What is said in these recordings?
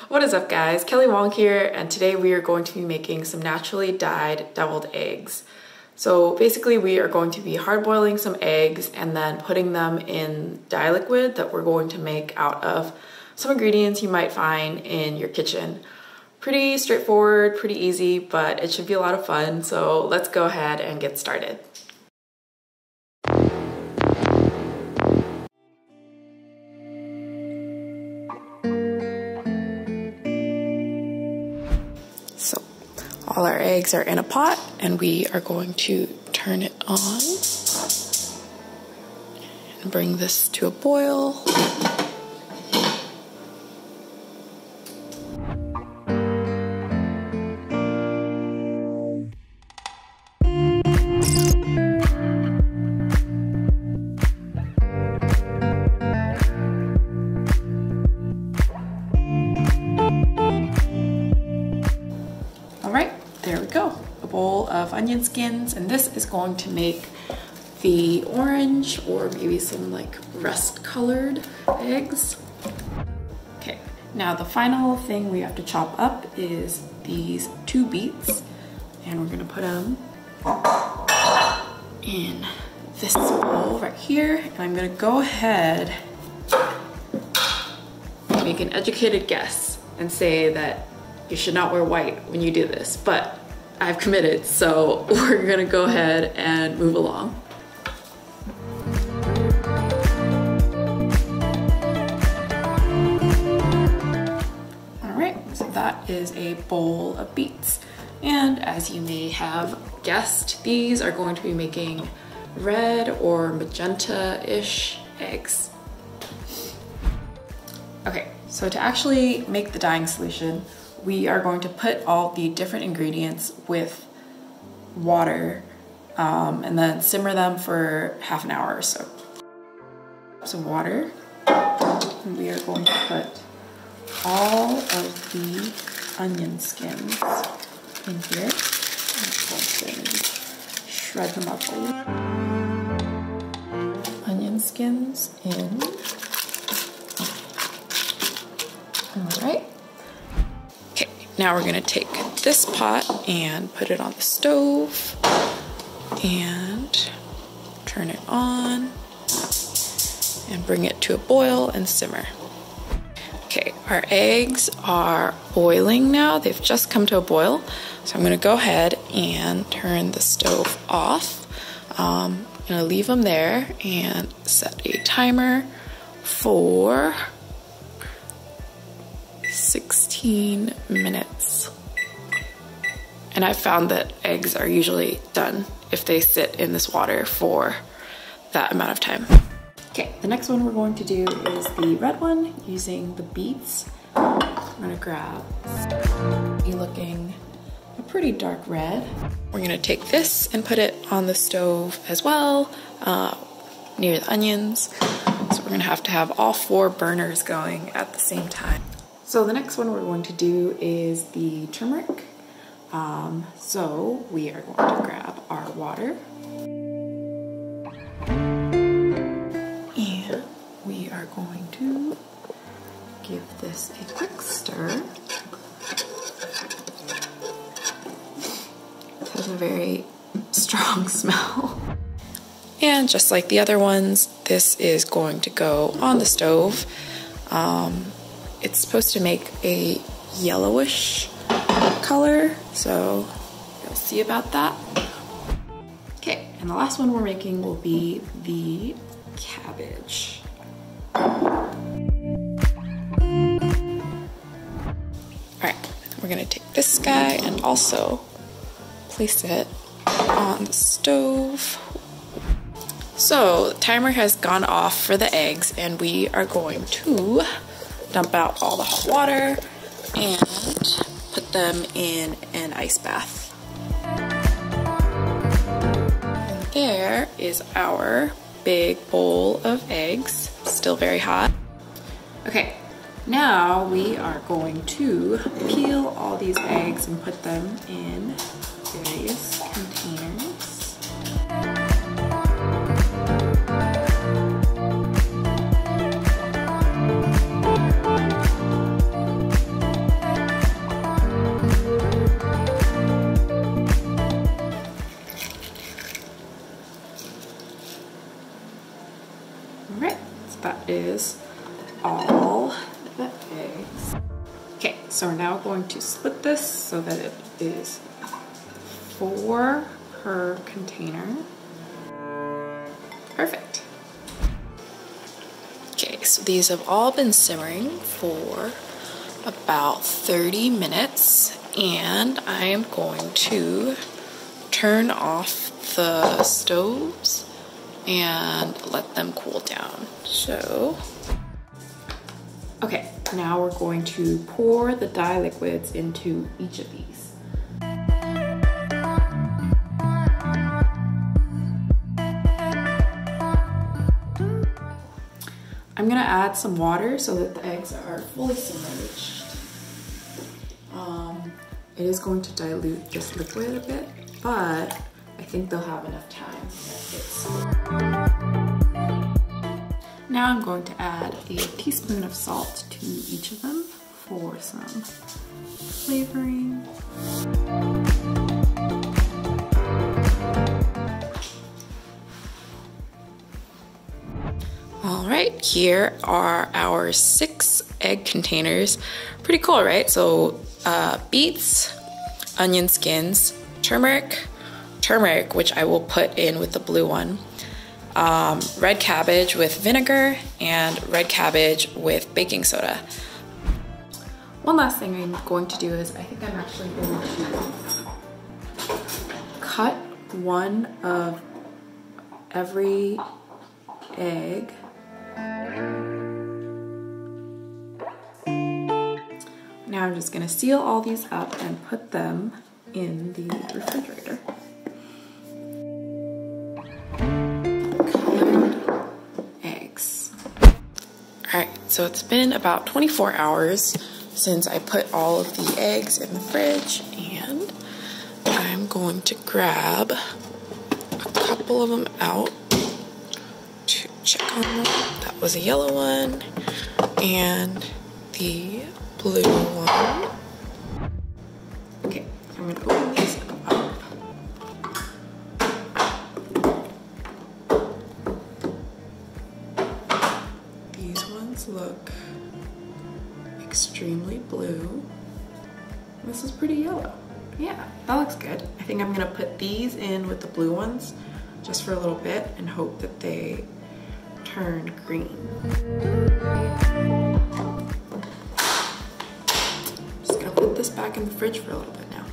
What is up guys, Kelly Wong here, and today we are going to be making some naturally dyed deviled eggs. So basically we are going to be hard boiling some eggs and then putting them in dye liquid that we're going to make out of some ingredients you might find in your kitchen. Pretty straightforward, pretty easy, but it should be a lot of fun, so let's go ahead and get started. So all our eggs are in a pot and we are going to turn it on and bring this to a boil. There we go, a bowl of onion skins, and this is going to make the orange or maybe some like rust colored eggs. Okay, now the final thing we have to chop up is these 2 beets, and we're gonna put them in this bowl right here, and I'm gonna go ahead and make an educated guess and say that you should not wear white when you do this, but I've committed, so we're gonna go ahead and move along. All right, so that is a bowl of beets. And as you may have guessed, these are going to be making red or magenta-ish eggs. Okay, so to actually make the dyeing solution, we are going to put all the different ingredients with water and then simmer them for half an hour or so. Some water, and we are going to put all of the onion skins in here. I'm going to shred them up a little. Onion skins in. All right. Now we're gonna take this pot and put it on the stove and turn it on and bring it to a boil and simmer. Okay, our eggs are boiling now. They've just come to a boil. So I'm gonna go ahead and turn the stove off. I'm gonna leave them there and set a timer for 16 minutes. And I've found that eggs are usually done if they sit in this water for that amount of time. Okay, the next one we're going to do is the red one using the beets. I'm gonna grab looking a pretty dark red. We're gonna take this and put it on the stove as well, near the onions. So we're gonna have to have all 4 burners going at the same time. So the next one we're going to do is the turmeric. So we are going to grab our water and we are going to give this a quick stir. It has a very strong smell. And just like the other ones, this is going to go on the stove. It's supposed to make a yellowish color, so you'll see about that. Okay, and the last one we're making will be the cabbage. All right, we're gonna take this guy and also place it on the stove. So the timer has gone off for the eggs, and we are going to dump out all the hot water and put them in an ice bath. And there is our big bowl of eggs, still very hot. Okay, now we are going to peel all these eggs and put them in various containers. So we're now going to split this so that it is 4 per container. Perfect. Okay, so these have all been simmering for about 30 minutes, and I am going to turn off the stoves and let them cool down. So, okay, now we're going to pour the dye liquids into each of these. I'm gonna add some water so that the eggs are fully submerged. It is going to dilute this liquid a bit, but I think they'll have enough time. Now I'm going to add a teaspoon of salt to each of them for some flavoring. All right, here are our 6 egg containers. Pretty cool, right? So beets, onion skins, turmeric, which I will put in with the blue one, red cabbage with vinegar, and red cabbage with baking soda. One last thing I'm going to do is I think I'm actually going to cut one of every egg. Now I'm just gonna seal all these up and put them in the refrigerator. Colored eggs. All right, so it's been about 24 hours since I put all of the eggs in the fridge, and I'm going to grab a couple of them out to check on them. That was a yellow one and the blue one. Okay, I'm gonna open these up. These ones look extremely blue. This is pretty yellow. Yeah, that looks good. I think I'm gonna put these in with the blue ones just for a little bit and hope that they turn green. Put this back in the fridge for a little bit now.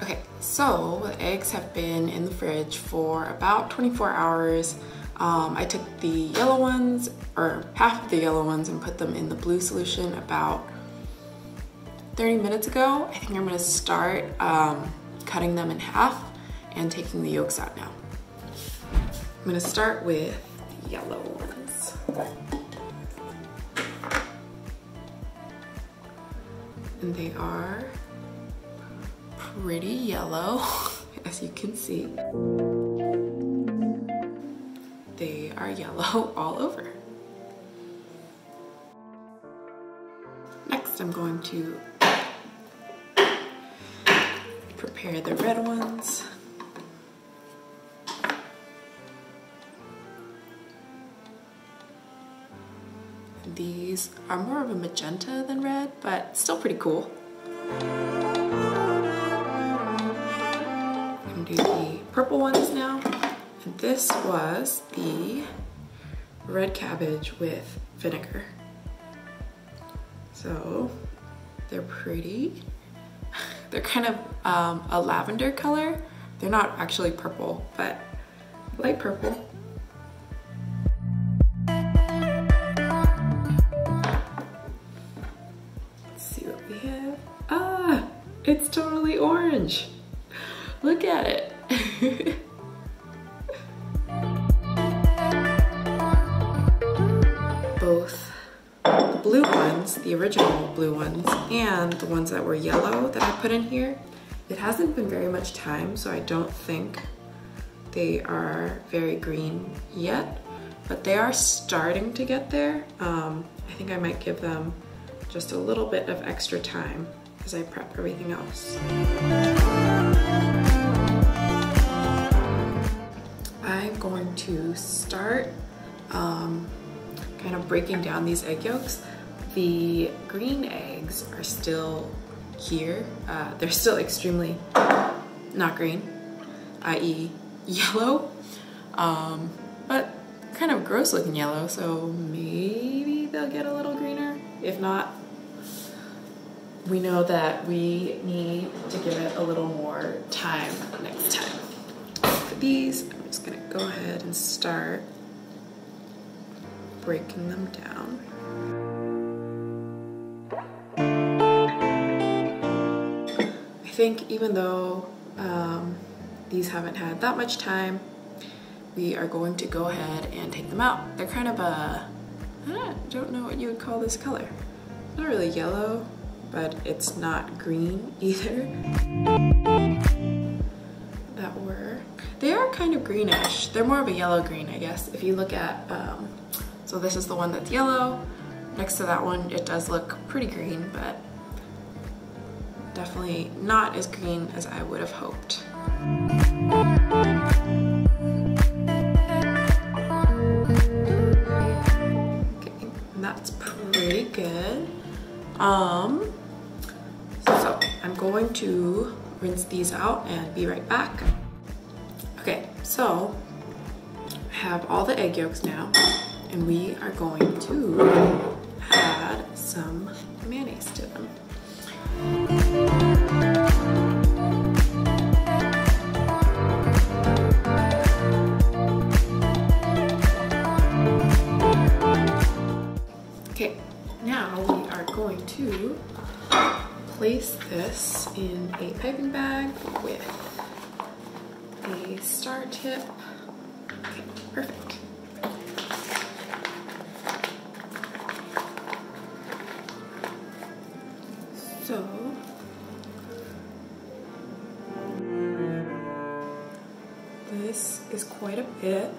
Okay, so the eggs have been in the fridge for about 24 hours. I took the yellow ones, or half of the yellow ones, and put them in the blue solution about 30 minutes ago. I think I'm gonna start cutting them in half and taking the yolks out now. I'm gonna start with the yellow ones. And they are pretty yellow, as you can see. They are yellow all over. Next, I'm going to prepare the red ones. These are more of a magenta than red, but still pretty cool. I'm gonna do the purple ones now. And this was the red cabbage with vinegar. So they're pretty. They're kind of a lavender color. They're not actually purple, but light purple. It's totally orange. Look at it. Both the blue ones, the original blue ones, and the ones that were yellow that I put in here, it hasn't been very much time, so I don't think they are very green yet, but they are starting to get there. I think I might give them just a little bit of extra time as I prep everything else. I'm going to start kind of breaking down these egg yolks. The green eggs are still here. They're still extremely not green, i.e. yellow, but kind of gross looking yellow, so maybe they'll get a little greener. If not, we know that we need to give it a little more time next time. For these, I'm just gonna go ahead and start breaking them down. I think even though these haven't had that much time, we are going to go ahead and take them out. They're kind of a, I don't know what you would call this color. Not really yellow, but it's not green either. They are kind of greenish. They're more of a yellow green, I guess. If you look at, so this is the one that's yellow. Next to that one, it does look pretty green, but definitely not as green as I would have hoped. Okay, that's pretty good. So I'm going to rinse these out and be right back. Okay, so I have all the egg yolks now, and we are going to add some mayonnaise to them. Okay, now we are going to place this in a piping bag with a star tip. Okay, perfect. So this is quite a bit,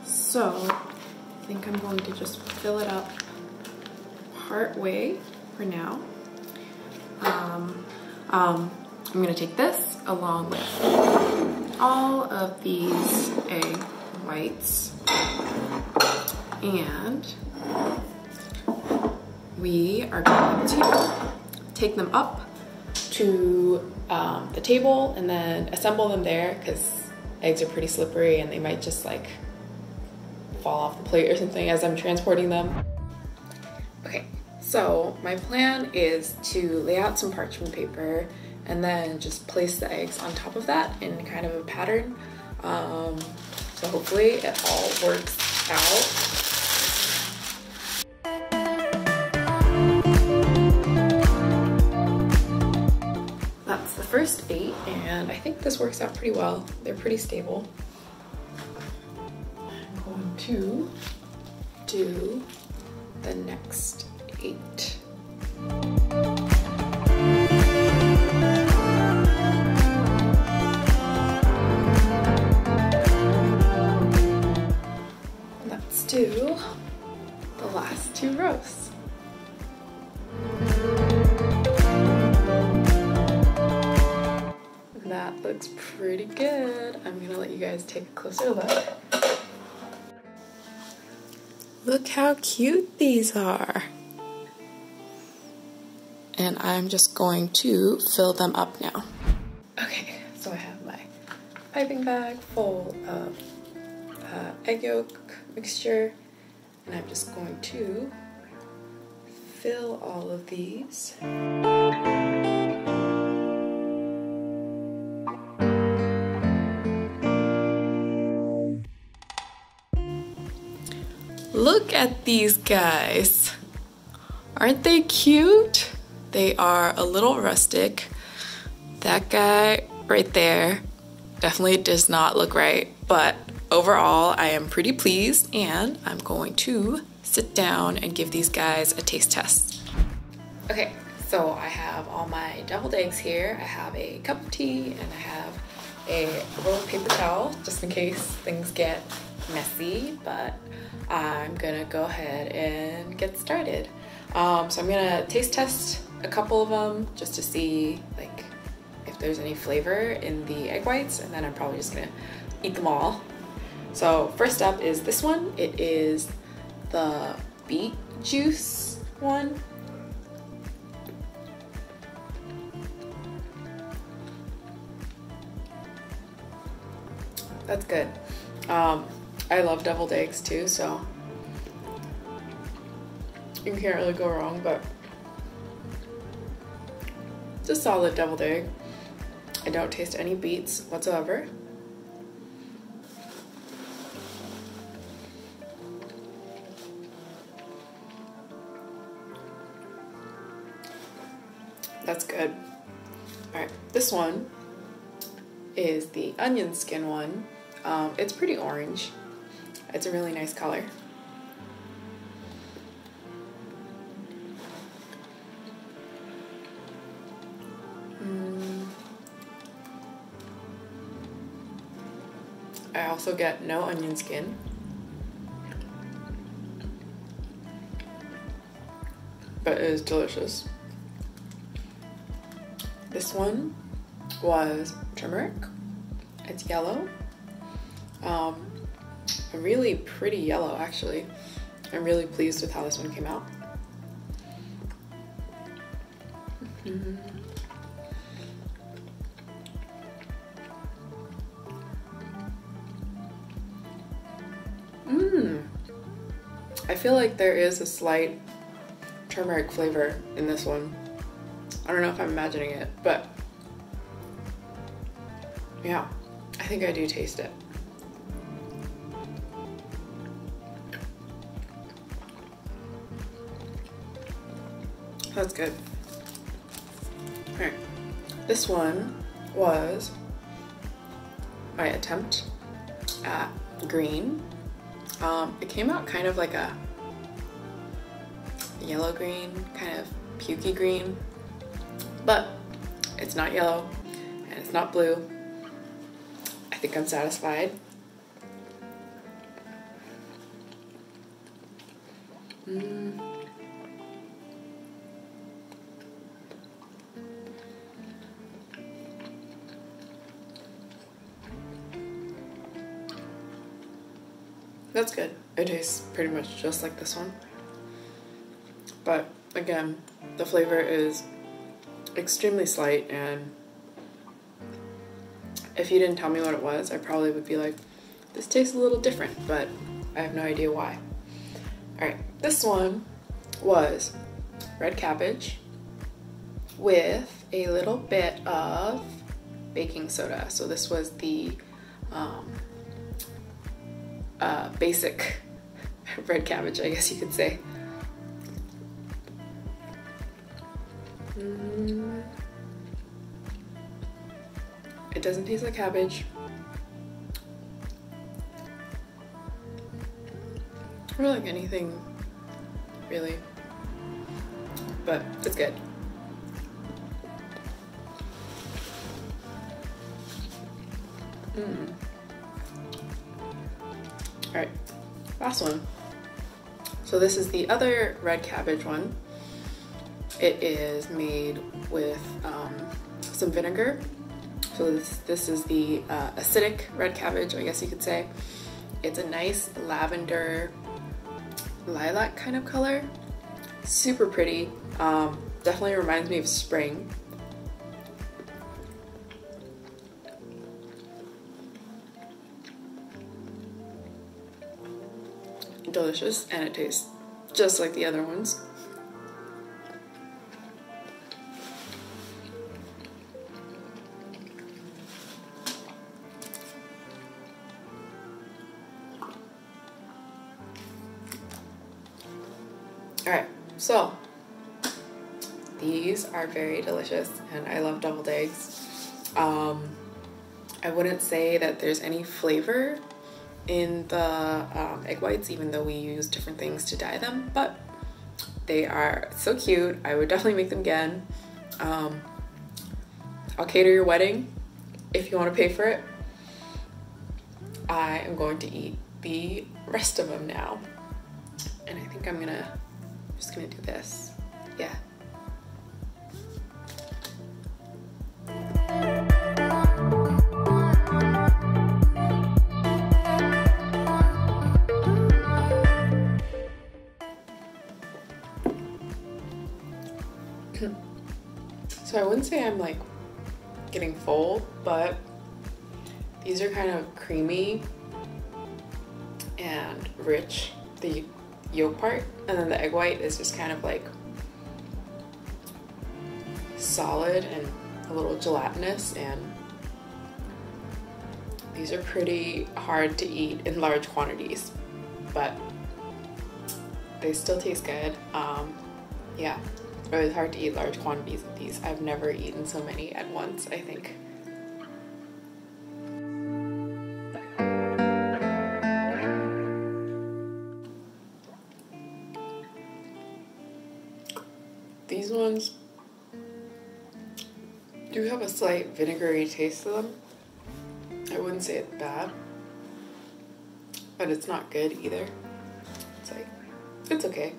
so I think I'm going to just fill it up part way for now. I'm going to take this along with all of these egg whites, and we are going to take them up to the table and then assemble them there, because eggs are pretty slippery and they might just like fall off the plate or something as I'm transporting them. Okay, so my plan is to lay out some parchment paper and then just place the eggs on top of that in kind of a pattern. So hopefully it all works out. That's the first 8, and I think this works out pretty well. They're pretty stable. I'm going to do the next 8. Let's do the last 2 rows. That looks pretty good. I'm gonna let you guys take a closer look. Look how cute these are. And I'm just going to fill them up now. Okay, so I have my piping bag full of egg yolk mixture, and I'm just going to fill all of these. Look at these guys. Aren't they cute? They are a little rustic. That guy right there definitely does not look right, but overall I am pretty pleased, and I'm going to sit down and give these guys a taste test. Okay, so I have all my deviled eggs here. I have a cup of tea and I have a roll of paper towel just in case things get messy, but I'm gonna go ahead and get started. So I'm gonna taste test a couple of them just to see like if there's any flavor in the egg whites, and then I'm probably just gonna eat them all. So first up is this one. It is the beet juice one. That's good. I love deviled eggs too, so you can't really go wrong, but it's a solid deviled egg. I don't taste any beets whatsoever. That's good. All right, this one is the onion skin one. It's pretty orange. It's a really nice color. I also get no onion skin. But it is delicious. This one was turmeric. It's yellow. A really pretty yellow, actually. I'm really pleased with how this one came out. I feel like there is a slight turmeric flavor in this one. I don't know if I'm imagining it, but yeah, I think I do taste it. That's good. All right, this one was my attempt at green. It came out kind of like a yellow green, kind of pukey green, but it's not yellow and it's not blue. I think I'm satisfied. That's good. It tastes pretty much just like this one. But again, the flavor is extremely slight, and if you didn't tell me what it was, I probably would be like, this tastes a little different, but I have no idea why. All right, this one was red cabbage with a little bit of baking soda. So this was the basic red cabbage, I guess you could say. It doesn't taste like cabbage. Or like anything, really. But it's good. Alright, last one. So this is the other red cabbage one. It is made with some vinegar. So this is the acidic red cabbage, I guess you could say. It's a nice lavender, lilac kind of color. Super pretty. Definitely reminds me of spring. Delicious, and it tastes just like the other ones. Alright, so these are very delicious, and I love deviled eggs. I wouldn't say that there's any flavor in the egg whites, even though we use different things to dye them, but they are so cute. I would definitely make them again. I'll cater your wedding if you want to pay for it. I am going to eat the rest of them now, and I think I'm just gonna do this. Yeah. So I wouldn't say I'm like getting full, but these are kind of creamy and rich, the yolk part, and then the egg white is just kind of like solid and a little gelatinous, and these are pretty hard to eat in large quantities, but they still taste good. Yeah, it's hard to eat large quantities of these. I've never eaten so many at once, I think. These ones do have a slight vinegary taste to them. I wouldn't say it's bad, but it's not good either. It's like, it's okay.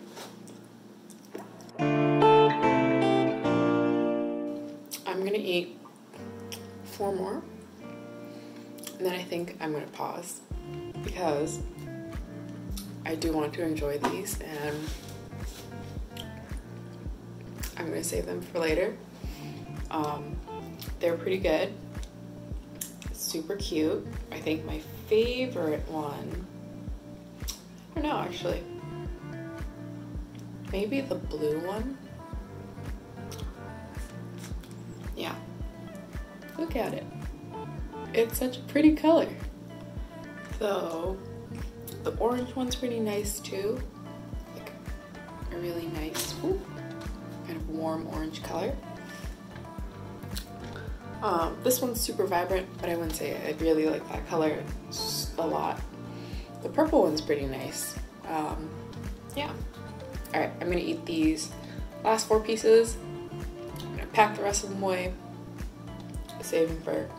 I'm gonna eat 4 more, and then I think I'm gonna pause because I do want to enjoy these, and I'm gonna save them for later. They're pretty good. Super cute. I think my favorite one, I don't know actually, maybe the blue one. Yeah, look at it. It's such a pretty color. So the orange one's pretty nice too. Like a really nice, ooh, kind of warm orange color. This one's super vibrant, but I wouldn't say I really like that color a lot. The purple one's pretty nice. Yeah. All right, I'm gonna eat these last 4 pieces. I'm gonna pack the rest of them away, save them for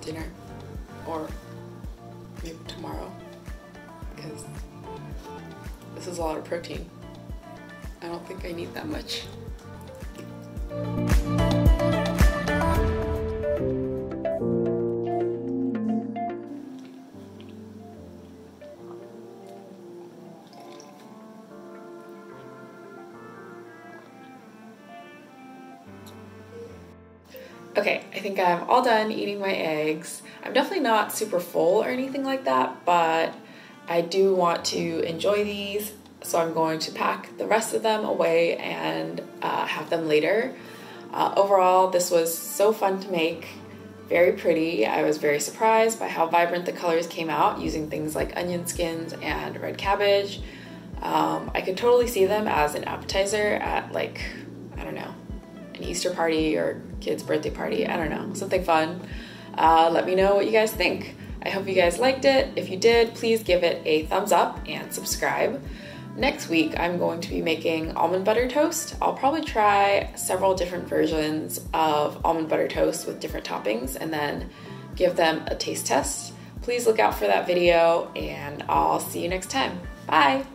dinner, or maybe tomorrow, because this is a lot of protein. I don't think I need that much. Okay, I think I'm all done eating my eggs. I'm definitely not super full or anything like that, but I do want to enjoy these, so I'm going to pack the rest of them away and have them later. Overall, this was so fun to make, very pretty. I was very surprised by how vibrant the colors came out using things like onion skins and red cabbage. I could totally see them as an appetizer at, like, I don't know, an Easter party or kid's birthday party. I don't know, something fun. Let me know what you guys think. I hope you guys liked it. If you did, please give it a thumbs up and subscribe. Next week, I'm going to be making almond butter toast. I'll probably try several different versions of almond butter toast with different toppings and then give them a taste test. Please look out for that video, and I'll see you next time. Bye.